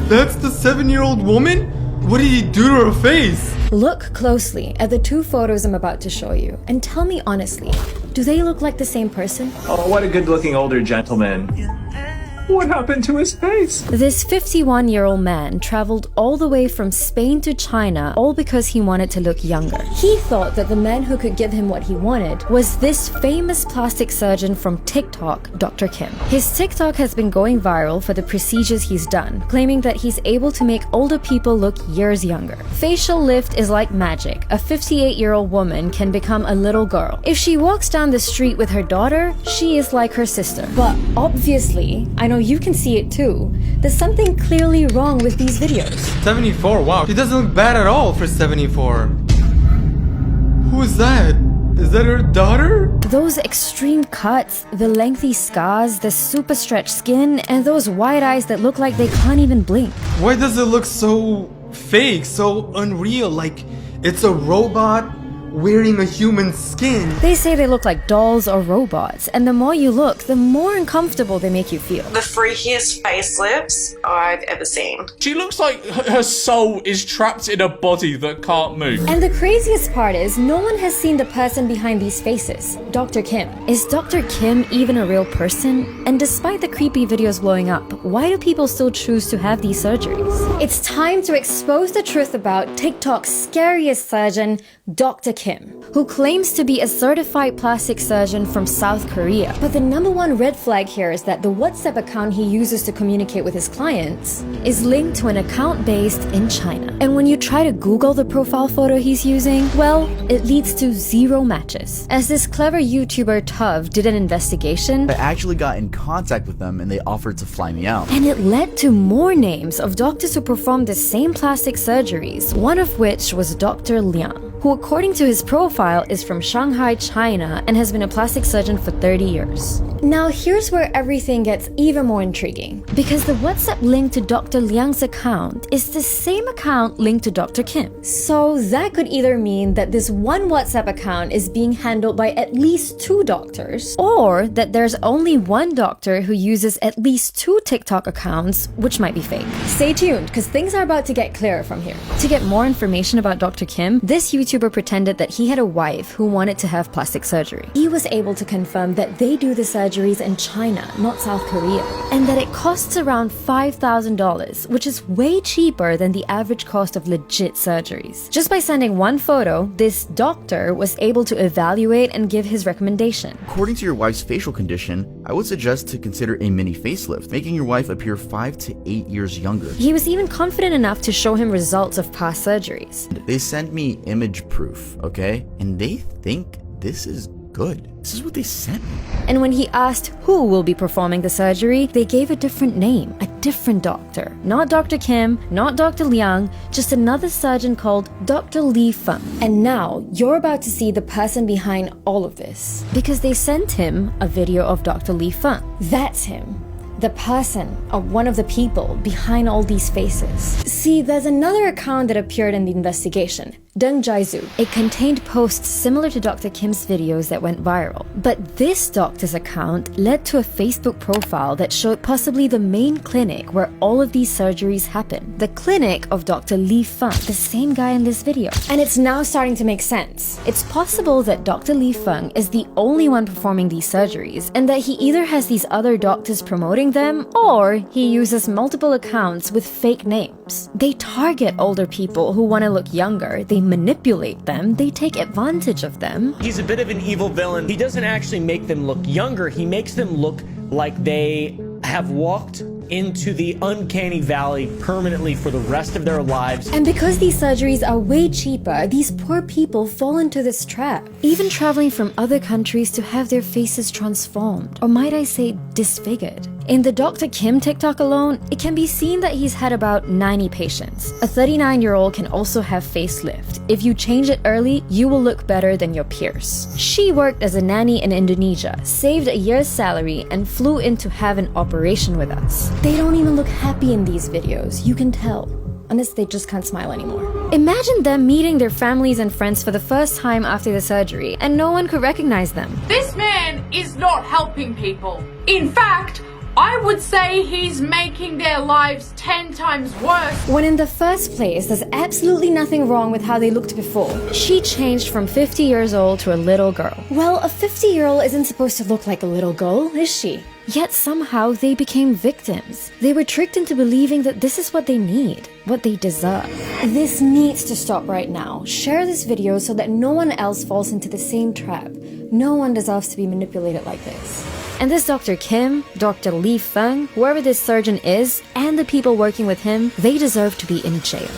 That's the 7-year-old woman? What did he do to her face? Look closely at the two photos I'm about to show you and tell me honestly, do they look like the same person? Oh, what a good-looking older gentleman. What happened to his face? This 51-year-old man traveled all the way from Spain to China all because he wanted to look younger. He thought that the man who could give him what he wanted was this famous plastic surgeon from TikTok, Dr. Kim. His TikTok has been going viral for the procedures he's done, claiming that he's able to make older people look years younger. Facial lift is like magic. A 58-year-old woman can become a little girl. If she walks down the street with her daughter, she is like her sister. But obviously, I know you can see it too. There's something clearly wrong with these videos. 74, wow. She doesn't look bad at all for 74. Who is that? Is that her daughter? Those extreme cuts, the lengthy scars, the super stretched skin, and those wide eyes that look like they can't even blink. Why does it look so fake, so unreal? Like it's a robot wearing a human skin. They say they look like dolls or robots, and the more you look, the more uncomfortable they make you feel. The freakiest facelifts I've ever seen. She looks like her soul is trapped in a body that can't move. And the craziest part is, no one has seen the person behind these faces, Dr. Kim. Is Dr. Kim even a real person? And despite the creepy videos blowing up, why do people still choose to have these surgeries? It's time to expose the truth about TikTok's scariest surgeon, Dr. Kim, who claims to be a certified plastic surgeon from South Korea. But the number one red flag here is that the WhatsApp account he uses to communicate with his clients is linked to an account based in China. And when you try to Google the profile photo he's using, well, it leads to 0 matches. As this clever YouTuber Tuv did an investigation, I actually got in contact with them and they offered to fly me out. and it led to more names of doctors who performed the same plastic surgeries, one of which was Dr. Liang, who according to his profile is from Shanghai, China, and has been a plastic surgeon for 30 years. Now here's where everything gets even more intriguing, because the WhatsApp link to Dr. Liang's account is the same account linked to Dr. Kim. So that could either mean that this one WhatsApp account is being handled by at least 2 doctors, or that there's only one doctor who uses at least 2 TikTok accounts, which might be fake. Stay tuned, because things are about to get clearer from here. To get more information about Dr. Kim, this YouTuber pretended that he had a wife who wanted to have plastic surgery. He was able to confirm that they do the surgeries in China, not South Korea, and that it costs around $5,000, which is way cheaper than the average cost of legit surgeries. Just by sending one photo, this doctor was able to evaluate and give his recommendation. According to your wife's facial condition, I would suggest to consider a mini facelift, making your wife appear 5 to 8 years younger. He was even confident enough to show him results of past surgeries. They sent me image proof, okay? And they think this is good. This is what they sent me. And when he asked who will be performing the surgery, they gave a different name, a different doctor. Not Dr. Kim, not Dr. Liang, just another surgeon called Dr. Li Feng. And now, you're about to see the person behind all of this, because they sent him a video of Dr. Li Feng. That's him. The person, or one of the people behind all these faces. See, there's another account that appeared in the investigation, Deng Jaizu. It contained posts similar to Dr. Kim's videos that went viral. But this doctor's account led to a Facebook profile that showed possibly the main clinic where all of these surgeries happen. The clinic of Dr. Li Feng, the same guy in this video. And it's now starting to make sense. It's possible that Dr. Li Feng is the only one performing these surgeries, and that he either has these other doctors promoting them, or he uses multiple accounts with fake names. They target older people who want to look younger, they manipulate them, they take advantage of them. He's a bit of an evil villain. He doesn't actually make them look younger, he makes them look like they have walked into the uncanny valley permanently for the rest of their lives. And because these surgeries are way cheaper, these poor people fall into this trap, even traveling from other countries to have their faces transformed, or might I say disfigured. In the Dr. Kim TikTok alone, it can be seen that he's had about 90 patients. A 39-year-old can also have facelift. If you change it early, you will look better than your peers. She worked as a nanny in Indonesia, saved a year's salary, and flew in to have an operation with us. They don't even look happy in these videos, you can tell. Unless they just can't smile anymore. Imagine them meeting their families and friends for the first time after the surgery, and no one could recognize them. This man is not helping people. In fact, I would say he's making their lives 10 times worse. When in the first place, there's absolutely nothing wrong with how they looked before. She changed from 50 years old to a little girl. Well, a 50-year-old isn't supposed to look like a little girl, is she? Yet somehow they became victims. They were tricked into believing that this is what they need, what they deserve. This needs to stop right now. Share this video so that no one else falls into the same trap. No one deserves to be manipulated like this. And this Dr. Kim, Dr. Lee Feng, whoever this surgeon is, and the people working with him, they deserve to be in jail.